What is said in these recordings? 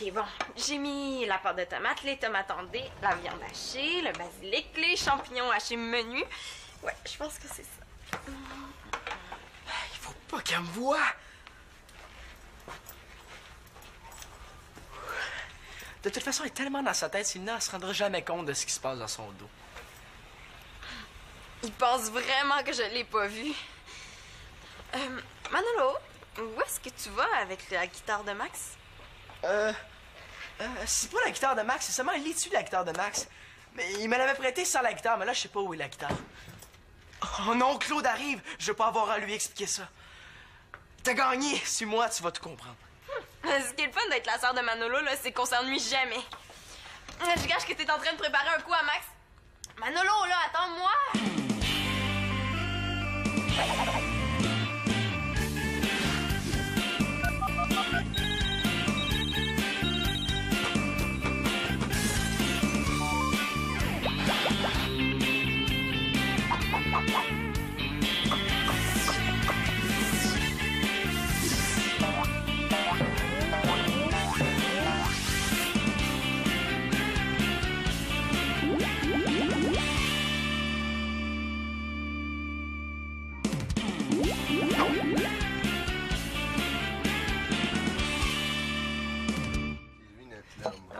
OK, bon. J'ai mis la pâte de tomate, les tomates en dés, la viande hachée, le basilic, les champignons hachés menus. Ouais, je pense que c'est ça. Il faut pas qu'elle me voie. De toute façon, elle est tellement dans sa tête, Célina, elle se rendra jamais compte de ce qui se passe dans son dos. Il pense vraiment que je l'ai pas vu. Manolo, où est-ce que tu vas avec la guitare de Max? C'est pas la guitare de Max, c'est seulement l'étui de la guitare de Max. Mais il me l'avait prêté sans la guitare, mais là, je sais pas où est la guitare. Oh non, Claude arrive! Je veux pas avoir à lui expliquer ça. T'as gagné! Suis-moi, tu vas tout comprendre. Ce qui est le fun d'être la sœur de Manolo, là, c'est qu'on s'ennuie jamais. Je gâche que t'es en train de préparer un coup à Max. Manolo, là, attends-moi!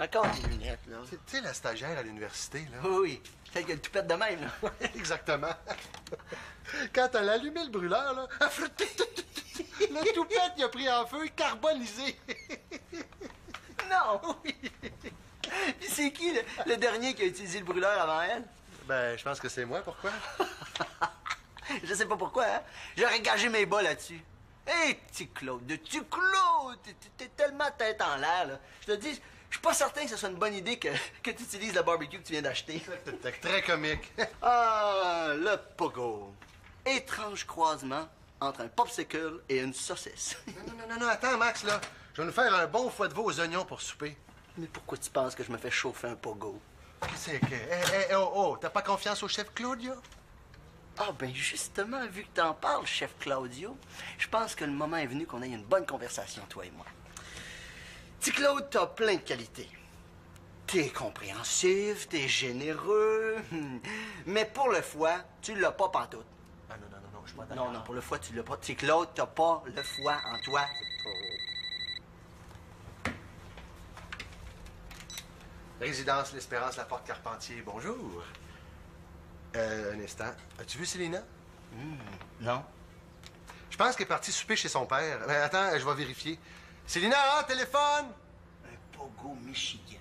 Encore des lunettes, là. Tu sais, la stagiaire à l'université, là? Oui, celle qui a le toupette de même, là. Exactement. Quand elle a allumé le brûleur, là, le toupette, il a pris en feu carbonisé. Non! Oui. Puis c'est qui, le dernier qui a utilisé le brûleur avant elle? Ben, je pense que c'est moi. Pourquoi? Je sais pas pourquoi, hein? J'aurais gagé mes bas là-dessus. Hé, petit Claude, t'es tellement tête en l'air, là. Je te dis, je suis pas certain que ce soit une bonne idée que tu utilises le barbecue que tu viens d'acheter. C'est très comique. Ah, le pogo. Étrange croisement entre un popsicle et une saucisse. Non, attends, Max, là. Je vais nous faire un bon foie de veau aux oignons pour souper. Mais pourquoi tu penses que je me fais chauffer un pogo? Qu'est-ce que... Oh, t'as pas confiance au chef Claudio? Ah, ben justement, vu que t'en parles, chef Claudio, je pense que le moment est venu qu'on ait une bonne conversation, toi et moi. Petit Claude, t'as plein de qualités. T'es compréhensif, t'es généreux, mais pour le foie, tu l'as pas pantoute. Ah non, je suis pas d'accord. Non, pour le foie, tu l'as pas. Petit Claude, t'as pas le foie en toi. Résidence L'Espérance, la Porte Carpentier, bonjour. Un instant. As-tu vu Célina? Non. Je pense qu'elle est partie souper chez son père. Attends, je vais vérifier. Célina, téléphone! Un pogo Michigan.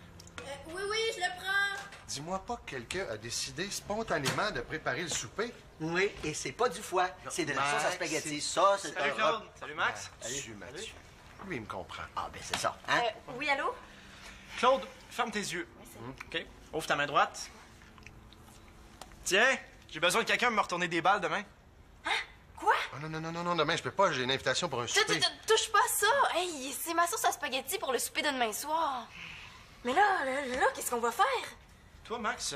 Oui, je le prends. Dis-moi pas que quelqu'un a décidé spontanément de préparer le souper. Oui, et c'est pas du foie, c'est de la sauce à Max, spaghetti. Ça, c'est Salut un... Claude. Salut Max. Mathieu. Lui, il me comprend. Ah, ben c'est ça, hein? Oui, allô? Claude, ferme tes yeux. OK. Ouvre ta main droite. Tiens, j'ai besoin de quelqu'un pour me retourner des balles demain. Quoi? Oh, non, demain, je peux pas. J'ai une invitation pour un souper. Touche pas ça! Hey, c'est ma sauce à spaghetti pour le souper de demain soir. Mais là, qu'est-ce qu'on va faire? Toi, Max,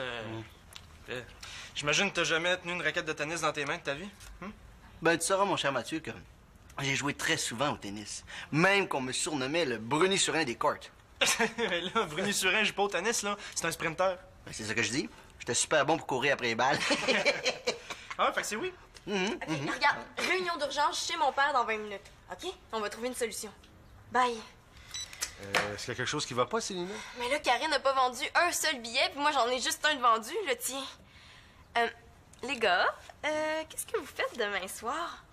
j'imagine que t'as jamais tenu une raquette de tennis dans tes mains de ta vie? Ben, tu sauras, mon cher Mathieu, que j'ai joué très souvent au tennis. Même qu'on me surnommait le Bruni-Surin des courts. Mais là, Bruni-Surin joue pas au tennis, là. C'est un sprinter. Ben, c'est ça que je dis. J'étais super bon pour courir après les balles. Ah, fait que c'est oui. Regarde, réunion d'urgence chez mon père dans 20 minutes. OK? On va trouver une solution. Bye. Est-ce qu'il y a quelque chose qui va pas, Célina? Mais là, Karine n'a pas vendu un seul billet, puis moi, j'en ai juste un de vendu, le tien. Les gars, qu'est-ce que vous faites demain soir?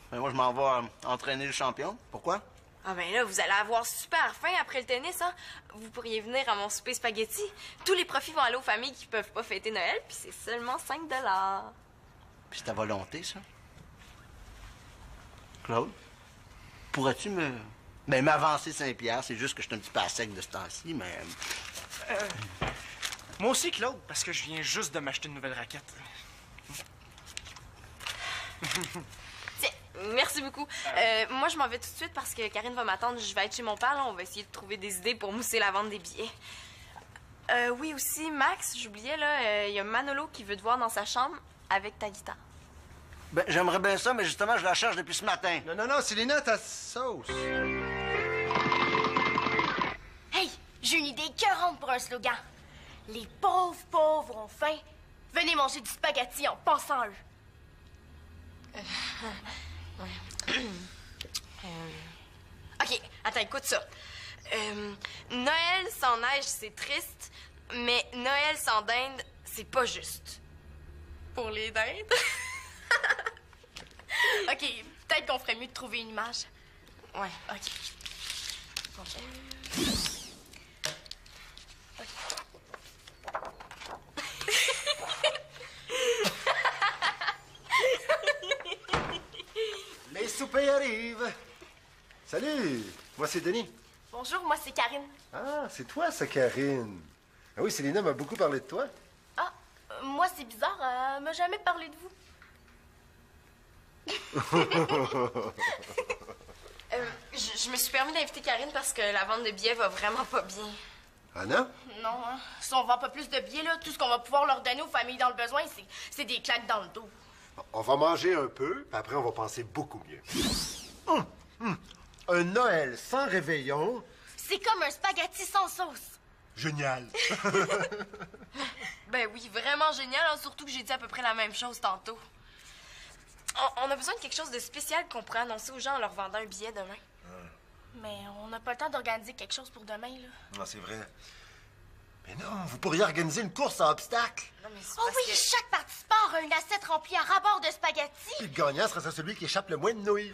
Ben, moi, je m'en vais entraîner le champion. Pourquoi? Ah ben là, vous allez avoir super faim après le tennis, hein? Vous pourriez venir à mon souper spaghetti. Tous les profits vont aller aux familles qui peuvent pas fêter Noël, puis c'est seulement 5 $. Puis c'est ta volonté, ça. Claude, pourrais-tu m'avancer 5 $? C'est juste que je suis un petit peu à sec de ce temps-ci, mais... Moi aussi, Claude, parce que je viens juste de m'acheter une nouvelle raquette. Tiens, merci beaucoup. Moi, je m'en vais tout de suite parce que Karine va m'attendre. Je vais être chez mon père, là. On va essayer de trouver des idées pour mousser la vente des billets. Oui, aussi, Max, j'oubliais, là, il y a Manolo qui veut te voir dans sa chambre avec ta guitare. Ben, j'aimerais bien ça, mais justement, je la cherche depuis ce matin. Non, Célina, ta sauce. J'ai une idée écœurante pour un slogan. Les pauvres pauvres ont faim. Venez manger du spaghetti en pensant à eux. OK, attends, écoute ça. Noël sans neige, c'est triste, mais Noël sans dinde, c'est pas juste. Pour les dindes? OK, peut-être qu'on ferait mieux de trouver une image. Ouais. OK. Les soupers arrivent. Salut, moi c'est Denis. Bonjour, moi c'est Karine. Ah, c'est toi ça, Karine. Ah oui, Célina m'a beaucoup parlé de toi. Ah, moi c'est bizarre, elle m'a jamais parlé de vous. Je me suis permis d'inviter Karine parce que la vente de billets va vraiment pas bien. Ah non? Non, hein. Si on vend pas plus de billets, là, tout ce qu'on va pouvoir leur donner aux familles dans le besoin, c'est des claques dans le dos. On va manger un peu, puis après on va penser beaucoup mieux. Un Noël sans réveillon. C'est comme un spaghetti sans sauce. Génial. Ben oui, vraiment génial, hein, surtout que j'ai dit à peu près la même chose tantôt. On a besoin de quelque chose de spécial qu'on pourrait annoncer aux gens en leur vendant un billet demain. Mais on n'a pas le temps d'organiser quelque chose pour demain, là. Non, c'est vrai. Mais non, vous pourriez organiser une course à obstacles. Non, mais c'est Oh parce oui, que... chaque participant aura une assiette remplie à ras-bord de spaghettis. Puis le gagnant sera celui qui échappe le moins de nouilles.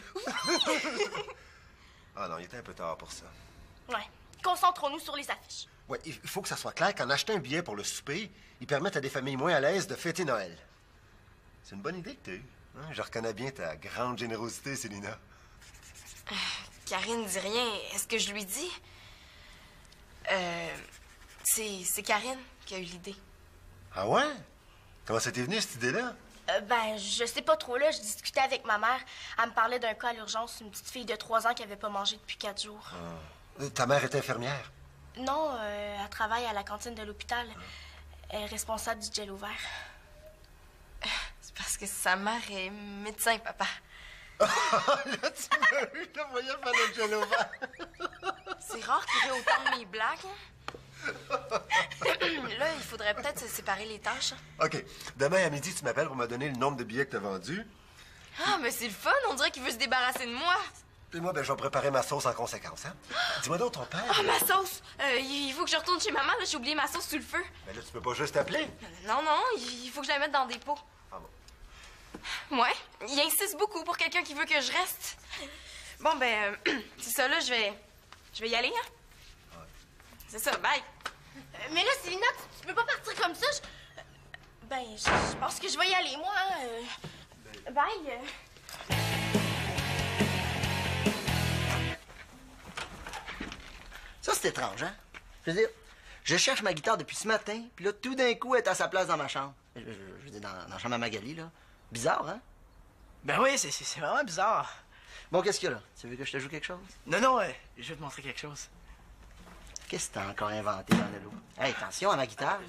Ah non, il était un peu tard pour ça. Ouais. Concentrons-nous sur les affiches. Ouais, il faut que ça soit clair qu'en achetant un billet pour le souper, ils permettent à des familles moins à l'aise de fêter Noël. C'est une bonne idée que tu as eue. Hein? Je reconnais bien ta grande générosité, Célina. Karine dit rien. Est-ce que je lui dis? C'est Karine qui a eu l'idée. Ah ouais? Comment ça t'est venu, cette idée-là? Ben, je sais pas trop, là. Je discutais avec ma mère. Elle me parlait d'un cas à l'urgence, une petite fille de 3 ans qui avait pas mangé depuis 4 jours. Ta mère est infirmière. Non, elle travaille à la cantine de l'hôpital. Elle est responsable du gel au vert. C'est parce que sa mère est médecin, papa. Là, tu m'as eu, le moyen de faire le gel au vert. C'est rare qu'il y ait autant de mes blagues. Là, il faudrait peut-être se séparer les tâches. OK. Demain à midi, tu m'appelles pour me donner le nombre de billets que tu as vendus. Ah, mais c'est le fun. On dirait qu'il veut se débarrasser de moi. Puis moi, ben, je vais préparer ma sauce en conséquence, hein? Dis-moi donc, ton père... Ah, ma sauce! Il faut que je retourne chez maman. Là, j'ai oublié ma sauce sous le feu. Ben là, tu peux pas juste t'appeler. Non, non, il faut que je la mette dans des pots. Ah bon? Ouais, il insiste beaucoup pour quelqu'un qui veut que je reste. Bon, ben, c'est ça, là, je vais y aller, hein? Ouais. C'est ça, bye. Mais là, Célina, tu peux pas partir comme ça. Ben, je pense que je vais y aller, moi. Hein. Bye. Ça, c'est étrange, hein? Je veux dire, je cherche ma guitare depuis ce matin, puis là, tout d'un coup, elle est à sa place dans ma chambre. Je veux dire, dans la chambre à Magali, là. Bizarre, hein? Ben oui, c'est vraiment bizarre. Bon, qu'est-ce qu'il y a là? Tu veux que je te joue quelque chose? Non, je vais te montrer quelque chose. Qu'est-ce que t'as encore inventé dans le lot? Hey, attention à ma guitare, là.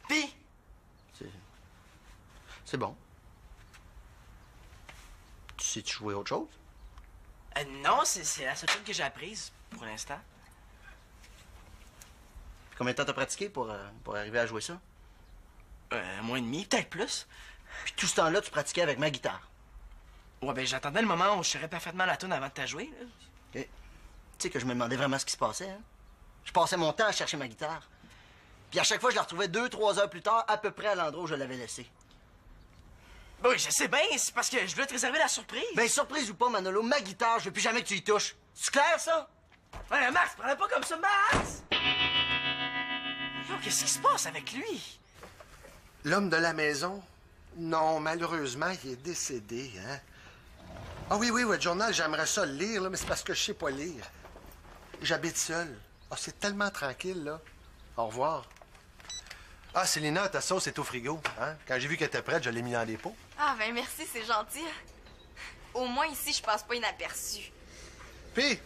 Puis, C'est bon. Tu sais-tu jouer autre chose? non, c'est la seule chose que j'ai apprise pour l'instant. Combien de temps t'as pratiqué pour arriver à jouer ça? Un mois et demi, peut-être plus. Puis tout ce temps-là, tu pratiquais avec ma guitare. Ouais, ben j'attendais le moment où je saurais parfaitement la tune avant de jouer. Là. Tu sais que je me demandais vraiment ce qui se passait, hein? Je passais mon temps à chercher ma guitare. Puis à chaque fois, je la retrouvais 2-3 heures plus tard, à peu près à l'endroit où je l'avais laissée. Ben oui, je sais bien, c'est parce que je voulais te réserver la surprise. Ben, surprise ou pas, Manolo, ma guitare, je veux plus jamais que tu y touches. C'est clair, ça? Ouais, Max, prends-la pas comme ça, Max! Yo, qu'est-ce qui se passe avec lui? L'homme de la maison? Non, malheureusement, il est décédé, hein? Ah oui, le journal, j'aimerais ça le lire, là, mais c'est parce que je sais pas lire. J'habite seul. Ah, c'est tellement tranquille, là. Au revoir. Ah, Célina, ta sauce est au frigo, hein? Quand j'ai vu qu'elle était prête, je l'ai mis dans les pots. Ah, ben merci, c'est gentil. Au moins ici, je passe pas inaperçu. Puis,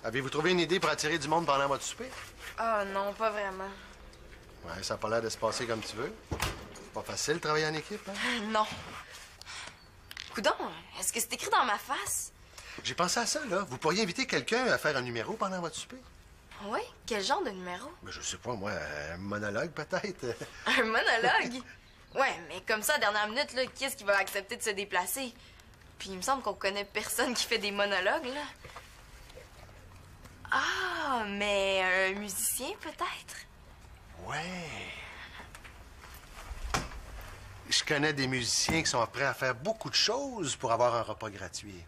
Avez-vous trouvé une idée pour attirer du monde pendant votre souper? Ah non, pas vraiment. Ouais, ça n'a pas l'air de se passer comme tu veux. C'est pas facile de travailler en équipe, hein? Non. Coudon, est-ce que c'est écrit dans ma face? J'ai pensé à ça, là. Vous pourriez inviter quelqu'un à faire un numéro pendant votre souper? Oui? Quel genre de numéro? Ben, je sais pas, moi, un monologue, peut-être. Un monologue? Ouais, mais comme ça, à la dernière minute, là, qui est-ce qui va accepter de se déplacer? Puis il me semble qu'on connaît personne qui fait des monologues, là. Ah, mais un musicien, peut-être? Ouais. Je connais des musiciens qui sont prêts à faire beaucoup de choses pour avoir un repas gratuit.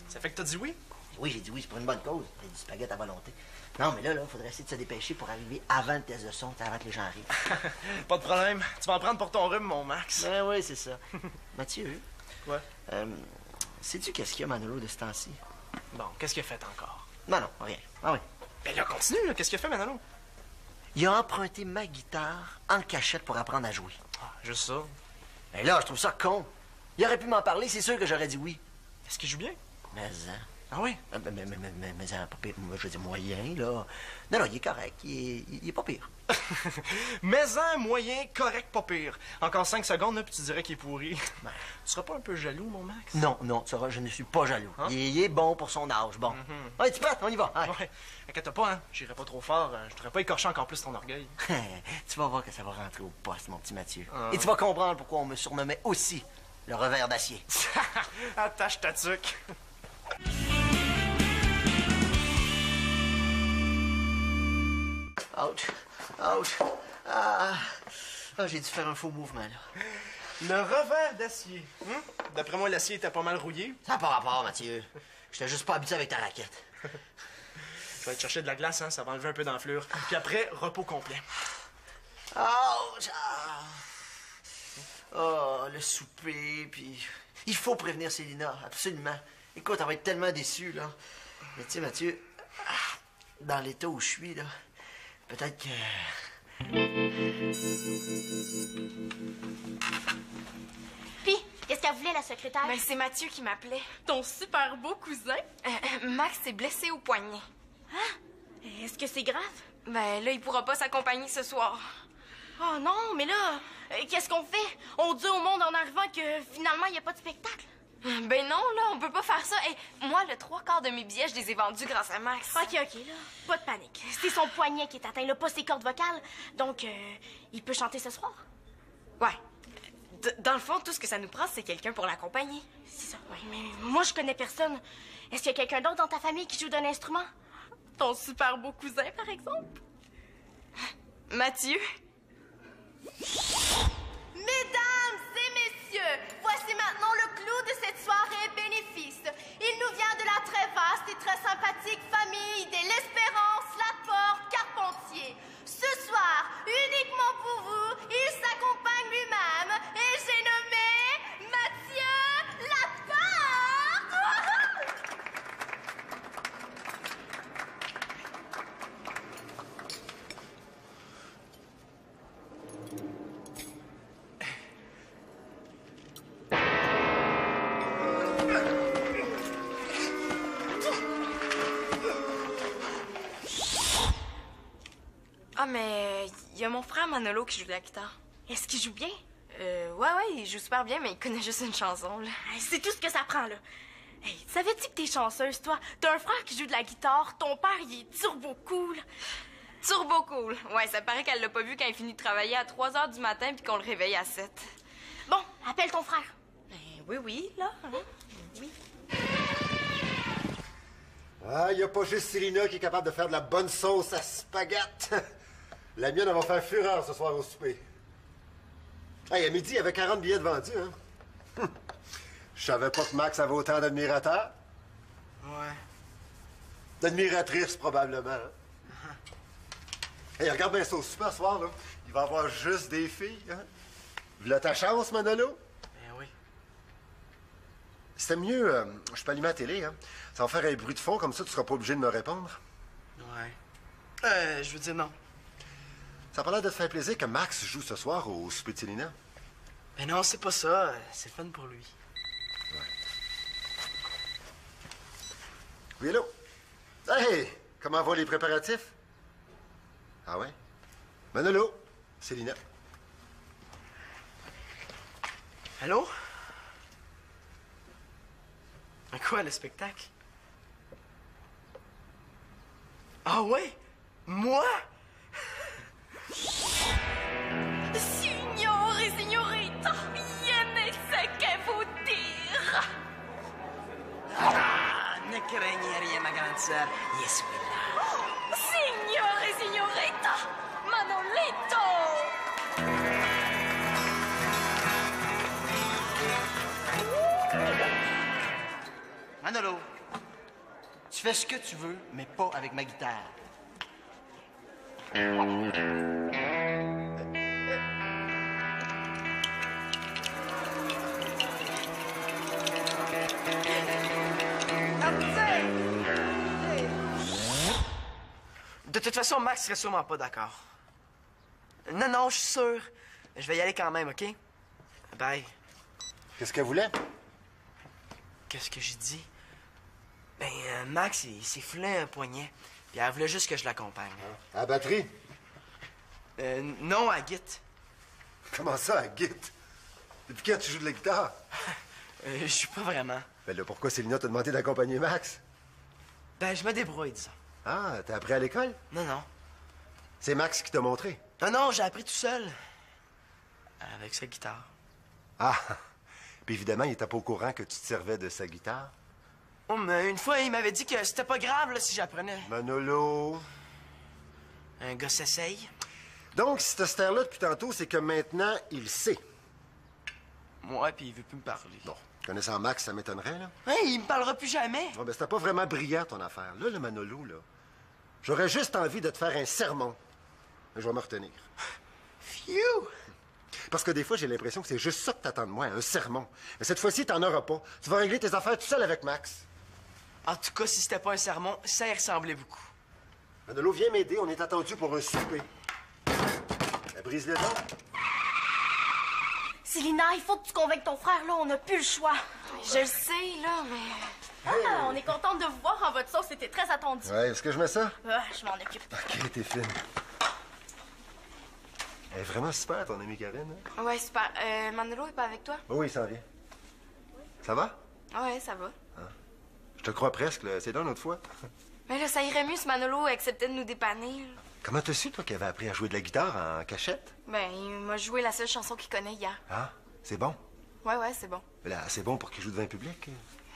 Ça fait que t'as dit oui? Oui, j'ai dit oui, c'est pour une bonne cause. T'as du spaghetti à volonté. Non, mais là, il faudrait essayer de se dépêcher pour arriver avant le test de son, avant que les gens arrivent. Pas de problème. Tu vas en prendre pour ton rhume, mon Max. Ben oui, c'est ça. Mathieu, Ouais. sais-tu qu'est-ce qu'il y a, Manolo, de ce temps-ci? Bon, qu'est-ce qu'il a fait encore? Non, non, rien. Ah oui. Ben là, continue, là. Qu'est-ce qu'il a fait, Manolo? Il a emprunté ma guitare en cachette pour apprendre à jouer. Ah, juste ça. Et là, je trouve ça con. Il aurait pu m'en parler, c'est sûr que j'aurais dit oui. Est-ce qu'il joue bien? Mais, hein? Ah oui? Mais, hein, pas pire. Moi, je veux dire moyen, là. Non, non, il est correct. Il est pas pire. Mais un moyen, correct, pas pire. Encore 5 secondes, là, puis tu dirais qu'il est pourri. Ben. Tu seras pas un peu jaloux, mon Max? Non, non, tu sauras, je ne suis pas jaloux. Hein? Il est bon pour son âge, bon. Ouais, tu prêtes? On y va. Ouais. Ouais. Inquiète pas, hein. J'irai pas trop fort. Je devrais pas écorcher encore plus ton orgueil. Tu vas voir que ça va rentrer au poste, mon petit Mathieu. Ah. Et tu vas comprendre pourquoi on me surnommait aussi le revers d'acier. Attache ta tuque. Ouch. Ouch. Ah, j'ai dû faire un faux mouvement, là. Le revers d'acier. D'après moi, l'acier était pas mal rouillé. Ça n'a pas rapport, Mathieu. J'étais juste pas habitué avec ta raquette. Tu vas aller chercher de la glace, hein. Ça va enlever un peu d'enflure. Puis après, repos complet. Ouch. Ah. Oh, le souper, puis... Il faut prévenir Célina, absolument. Écoute, elle va être tellement déçue, là. Mais tu sais, Mathieu, dans l'état où je suis, là, peut-être que... Puis, qu'est-ce qu'elle voulait, la secrétaire? Ben, c'est Mathieu qui m'appelait. Ton super beau cousin? Max s'est blessé au poignet. Est-ce que c'est grave? Ben, là, il pourra pas s'accompagner ce soir. Oh non, mais là, qu'est-ce qu'on fait? On dit au monde en arrivant que finalement, il n'y a pas de spectacle. Ben non, là, on peut pas faire ça. Hey, moi, le 3/4 de mes billets, je les ai vendus grâce à Max. OK, là. Pas de panique. C'est son poignet qui est atteint, là, pas ses cordes vocales. Donc, il peut chanter ce soir. Ouais. Dans le fond, tout ce que ça nous prend, c'est quelqu'un pour l'accompagner. C'est ça, oui. Mais moi, je connais personne. Est-ce qu'il y a quelqu'un d'autre dans ta famille qui joue d'un instrument? Ton super beau cousin, par exemple? Mathieu? Mesdames et messieurs, voici maintenant le clou de cette soirée bénéfice. Il nous vient de la très vaste et très sympathique famille de l'Espérance Laporte Carpentier. Ce soir, uniquement pour vous, il s'accompagne lui-même et j'ai nommé Mathieu Laporte. Ah, mais il y a mon frère Manolo qui joue de la guitare. Est-ce qu'il joue bien? Ouais, il joue super bien, mais il connaît juste une chanson, là. Hey, c'est tout ce que ça prend, là. Hey, savais-tu que t'es chanceuse, toi? T'as un frère qui joue de la guitare, ton père, il est turbo cool. Turbo cool. Ouais, ça paraît qu'elle l'a pas vu quand il finit de travailler à 3 h du matin puis qu'on le réveille à 7. Bon, appelle ton frère. Ben oui, là. Oui. Ah, il n'y a pas juste Célina qui est capable de faire de la bonne sauce à spaghetti. La mienne, elle va faire fureur ce soir au souper. Hey, à midi, il y avait 40 billets de vendus, hein? Je savais pas que Max avait autant d'admirateurs. Ouais. D'admiratrices, probablement. Hein? Hey, regarde bien ça au super ce soir, là. Il va y avoir juste des filles, hein? V'là ta chance, Manolo? Ben oui. C'était mieux, je peux allumer la télé, hein? Ça va faire un bruit de fond, comme ça, tu seras pas obligé de me répondre. Ouais. Je veux dire non. Ça a pas l'air de te faire plaisir que Max joue ce soir au souper de Célina. Ben non, c'est pas ça. C'est fun pour lui. Oui, hello. Hey! Comment vont les préparatifs? Ah ouais? Manolo, Célina. Allô? Quoi, le spectacle? Ah ouais? Moi? Signore e signorita, io ne sais que vous dire. Ah, ne craignez rien, ma grande sœur. Je suis là. Signore e signorita, Manolito. Manolo, tu fais ce que tu veux, mais pas avec ma guitare. De toute façon, Max serait sûrement pas d'accord. Non, non, je suis sûr. Je vais y aller quand même, OK? Bye. Qu'est-ce qu'elle voulait? Qu'est-ce que j'ai dit? Ben, Max, il s'est foulé un poignet. Puis elle voulait juste que je l'accompagne. À la batterie? Non, à Git. Comment ça, à Git? Depuis quand tu joues de la guitare? Je suis pas vraiment. Ben là, pourquoi Célina t'a demandé d'accompagner Max? Ben, je me débrouille, disons. Ah, t'as appris à l'école? Non, non. C'est Max qui t'a montré. Non, non, j'ai appris tout seul. Avec sa guitare. Ah! Puis évidemment, il était pas au courant que tu te servais de sa guitare. Oh, mais une fois, il m'avait dit que c'était pas grave, là, si j'apprenais. Manolo... Un gars s'essaye. Donc, si t'as cette air-là depuis tantôt, c'est que maintenant, il sait. Ouais, puis il veut plus me parler. Bon, connaissant Max, ça m'étonnerait, là. Hey, il me parlera plus jamais. Bon, ben, c'était pas vraiment brillant, ton affaire. Là, le Manolo, là, j'aurais juste envie de te faire un sermon. Mais je vais me retenir. Phew! Parce que des fois, j'ai l'impression que c'est juste ça que t'attends de moi, un sermon. Mais cette fois-ci, t'en auras pas. Tu vas régler tes affaires tout seul avec Max. En tout cas, si c'était pas un sermon, ça y ressemblait beaucoup. Manolo, viens m'aider, on est attendu pour un souper. La brise les dents. Célina, il faut que tu convainques ton frère, là. On n'a plus le choix. Je le sais, là, mais... Ah, on est contente de vous voir en votre sauce. C'était très attendu. Ouais, est-ce que je mets ça? Ah, je m'en occupe. Ok, t'es fine. Elle est vraiment super, ton amie Karine. Hein? Ouais, super. Manolo est pas avec toi? Oh oui, il s'en vient. Ça va? Ouais, ça va. Je te crois presque, là. C'est d'une autre fois. Mais là, ça irait mieux si Manolo acceptait de nous dépanner, là. Comment t'as su, toi, qu'il avait appris à jouer de la guitare en cachette? Ben, il m'a joué la seule chanson qu'il connaît hier. Ah, c'est bon. Ouais, c'est bon. Mais là, c'est bon pour qu'il joue devant un public.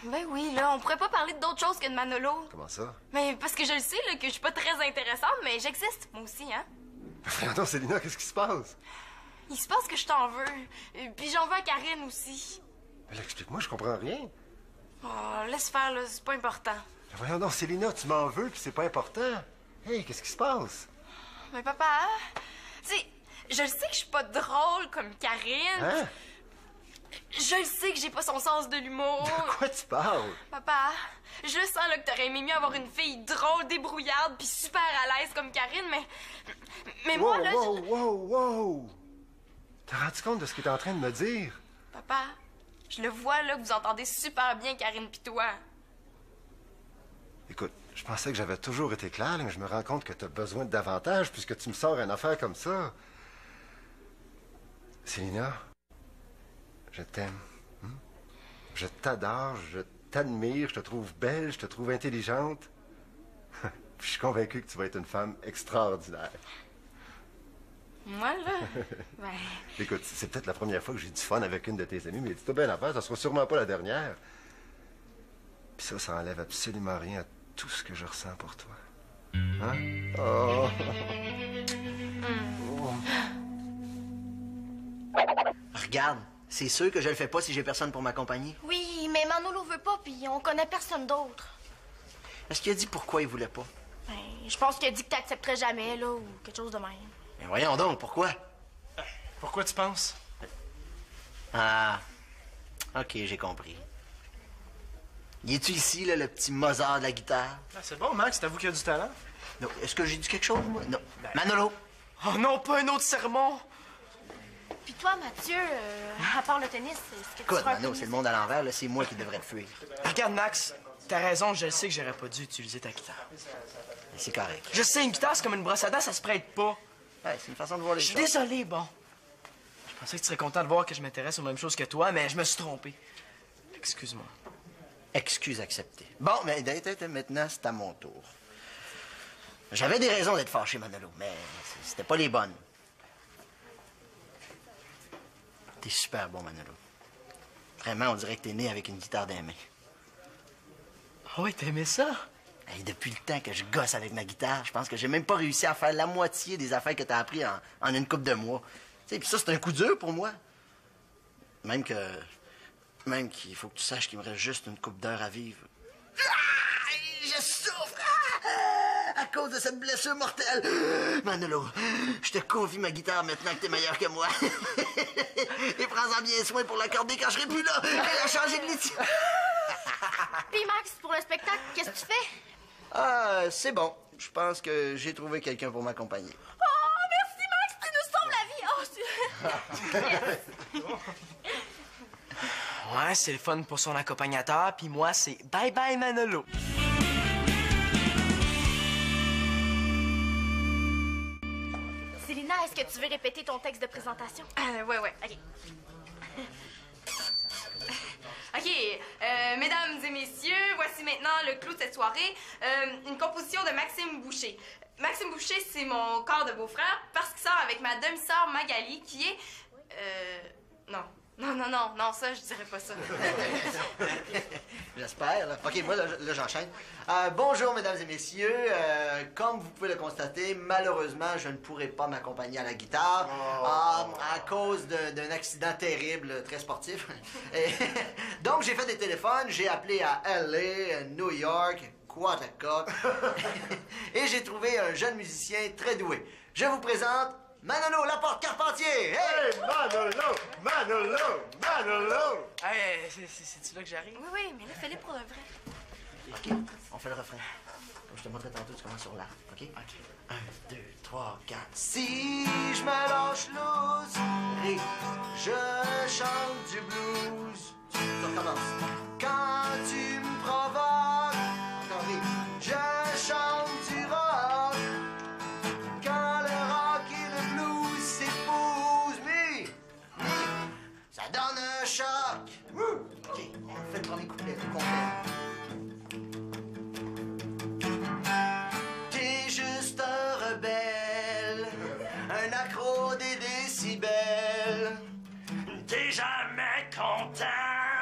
Ben oui, là, on pourrait pas parler d'autre chose que de Manolo. Comment ça? Mais parce que je le sais, là, que je suis pas très intéressante, mais j'existe, moi aussi, hein. Attends, Célina, qu'est-ce qui se passe? Il se passe que je t'en veux. Puis j'en veux à Karine aussi. Mais là, explique-moi, je comprends rien. Oh, laisse faire, là, c'est pas important. Mais voyons donc, Célina, tu m'en veux, puis c'est pas important. Hey, qu'est-ce qui se passe? Mais papa, tu sais, je le sais que je suis pas drôle comme Karine. Hein? Je le sais que j'ai pas son sens de l'humour. De quoi tu parles? Papa, je sens là que t'aurais aimé mieux avoir une fille drôle, débrouillarde, puis super à l'aise comme Karine, mais moi, là... Wow! T'as rendu compte de ce qu'il est en train de me dire? Papa, je le vois là que vous entendez super bien Karine pis toi. Écoute, je pensais que j'avais toujours été clair, là, mais je me rends compte que t'as besoin de davantage puisque tu me sors une affaire comme ça. Célina, je t'aime. Je t'adore, je t'admire, je te trouve belle, je te trouve intelligente. Puis je suis convaincu que tu vas être une femme extraordinaire. Moi, là? Ben... Écoute, c'est peut-être la première fois que j'ai du fun avec une de tes amies, mais dis-toi bien l'affaire, ça sera sûrement pas la dernière. Puis ça enlève absolument rien à tout ce que je ressens pour toi. Hein? Oh! Regarde, c'est sûr que je le fais pas si j'ai personne pour m'accompagner. Oui, mais Manolo veut pas, puis on connaît personne d'autre. Est-ce qu'il a dit pourquoi il voulait pas? Ben, je pense qu'il a dit que t'accepterais jamais, là, ou quelque chose de même. Mais voyons donc, pourquoi? Pourquoi tu penses? Ah, ok, j'ai compris. Y es-tu ici, là, le petit Mozart de la guitare? Ah, c'est bon, Max, t'avoues qu'il y a du talent? Non, est-ce que j'ai dit quelque chose, moi? Non. Manolo! Oh non, pas un autre sermon! Puis toi, Mathieu, à part le tennis, est-ce que tu Écoute, feras un Mano, tennis? c'est le monde à l'envers, là, c'est moi qui devrais te fuir. Regarde, Max, t'as raison, je sais que j'aurais pas dû utiliser ta guitare. C'est correct. Je sais, une guitare, c'est comme une brosse à dents, ça se prête pas. Ouais, c'est une façon de voir les Je suis choses. désolé, bon. Je pensais que tu serais content de voir que je m'intéresse aux mêmes choses que toi, mais je me suis trompé. Excuse-moi. Excuse acceptée. Bon, mais maintenant, c'est à mon tour. J'avais des raisons d'être fâché, Manolo, mais c'était pas les bonnes. T'es super bon, Manolo. Vraiment, on dirait que t'es né avec une guitare dans les mains. Ah oui, t'aimais ça? Hey, depuis le temps que je gosse avec ma guitare, je pense que j'ai même pas réussi à faire la moitié des affaires que t'as appris en une couple de mois. Tu sais, puis ça, c'est un coup dur pour moi. Même qu'il faut que tu saches qu'il me reste juste une couple d'heures à vivre. Ah! Je souffre! Ah! À cause de cette blessure mortelle. Manolo, je te confie ma guitare maintenant que t'es meilleur que moi. Et prends-en bien soin pour l'accorder quand je serai plus là. Elle a changé de litière. Puis Max, pour le spectacle, qu'est-ce que tu fais? Ah, c'est bon. Je pense que j'ai trouvé quelqu'un pour m'accompagner. Oh, merci Max, tu nous sauves la vie! Oh, Ouais, c'est le fun pour son accompagnateur, puis moi, c'est bye bye Manolo. Célina, est-ce que tu veux répéter ton texte de présentation? Ouais, OK. OK, mesdames et messieurs, voici maintenant le clou de cette soirée. Une composition de Maxime Boucher. Maxime Boucher, c'est mon corps de beau-frère parce qu'il sort avec ma demi-sœur Magali, qui est... Non, ça, je dirais pas ça. J'espère. Là. OK, moi, là j'enchaîne. Bonjour, mesdames et messieurs. Comme vous pouvez le constater, malheureusement, je ne pourrai pas m'accompagner à la guitare à cause d'un accident terrible, très sportif. Donc, j'ai fait des téléphones. J'ai appelé à L.A., New York, Quatacook. Et j'ai trouvé un jeune musicien très doué. Je vous présente Manolo Laporte-Carpentier! Hey! Manolo! Hey, c'est-tu là que j'arrive? Oui, mais là, fais-le pour le vrai. OK, on fait le refrain. Je te montrerai tantôt, tu commences sur l'art, OK? OK. 1, 2, 3, 4. Si je me lâche loose, ré, je chante du blues. Ça recommence. Quand tu me provoques, encore ré, je chante du rock. Quand le rock et le blues s'épousent, mais ça donne un choc. OK, on fait le premier couplet, le complet. T'es juste un rebelle, un accro des décibels. T'es jamais content.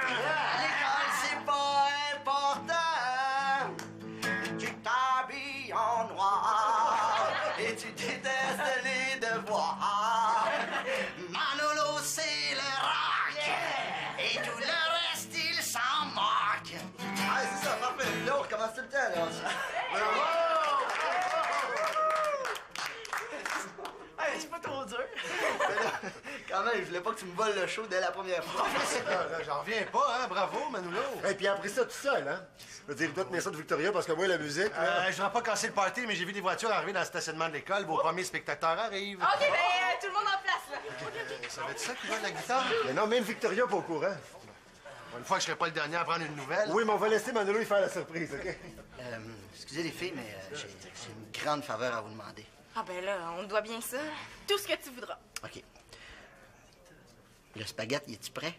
L'école, c'est pas important. Tu t'habilles en noir et tu détestes les devoirs. Manolo, c'est le rock. Et tout le reste, il s'en moque. Ah, c'est ça, parfait. Là, on recommence tout le temps, là. Hey, c'est pas trop dur. Mais là, quand même, je voulais pas que tu me voles le show dès la première fois. J'en reviens pas, hein? Bravo, Manolo! Et puis après ça, tout seul, hein? Je veux dire, il doit tenir ça de Victoria parce que moi, la musique, là... Je voudrais pas casser le party, mais j'ai vu des voitures arriver dans le stationnement de l'école. Vos premiers spectateurs arrivent. OK, ben, tout le monde en place, là. Ça va être ça qui va de la guitare? Mais non, même Victoria pas au courant. Une fois que je serai pas le dernier à prendre une nouvelle. Oui, mais on va laisser Manolo y faire la surprise, OK? Excusez les filles, mais j'ai une grande faveur à vous demander. Ah ben là, on te doit bien ça. Tout ce que tu voudras. OK. Le spaghetti, es-tu prêt?